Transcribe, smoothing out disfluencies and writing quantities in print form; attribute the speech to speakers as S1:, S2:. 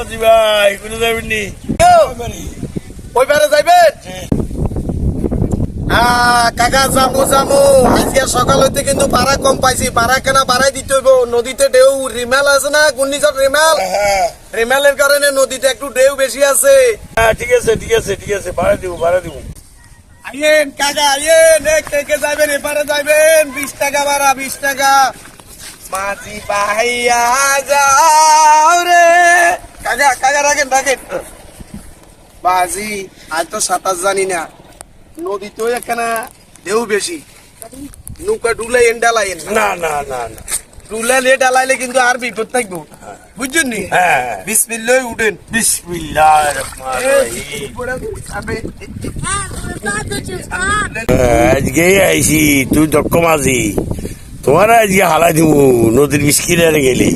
S1: মাঝি ভাই কোনে যাবেন নি?
S2: ওই পারে যাইবেন? কাকা যাবো যাবো। আজকে সকাল হইতে কিন্তু ভাড়া কম পাইছি, ভাড়া কেনা বাড়াই দিতে হইব। নদীতে ঢেউ রিমেল আছে না, ঘূর্ণিঝড় রিমেল, রিমেলের কারণে নদীতে একটু ঢেউ বেশি আছে।
S1: হ্যাঁ ঠিক আছে ঠিক আছে ঠিক আছে, ভাড়া দিব।
S2: আইয়েন কাকা আইয়েন, কে কে যাবেন? এপারে যাইবেন? 20 টাকা ভাড়া, 20 টাকা। মাঝি ভাইয়া যাও রে। কাকা কাকা রাখেন রাখেন। বাজি আজ তো সাঁতার জানি না, নদীতেও একখানা ঢেউ বেশি, নৌকা ডুলাই ডালাইন
S1: না না না না,
S2: ডুলাইলে ডালাইলে কিন্তু আর বিপদ থাকবো, বুঝছেন নি?
S1: হ্যাঁ
S2: বিসমিল্লাহ উঠেন।
S1: বিসমিল্লাহির রহমানির রহিম। আজকে আইছি, তুই দক্ষ মাঝি, তোমার আজকে হালাই দিব নদীর বিস্কিরে গেলি।